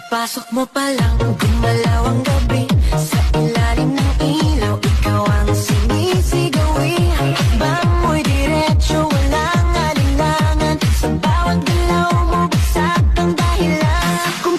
Pagpasok mo pa lang, gumalaw ang gabi. Sa ilalim ng ilaw, ikaw ang sinisigawi. Bang mo'y diretso, walang alinlangan. Sa bawat galaw mo, bagsak ang dahilan. Kung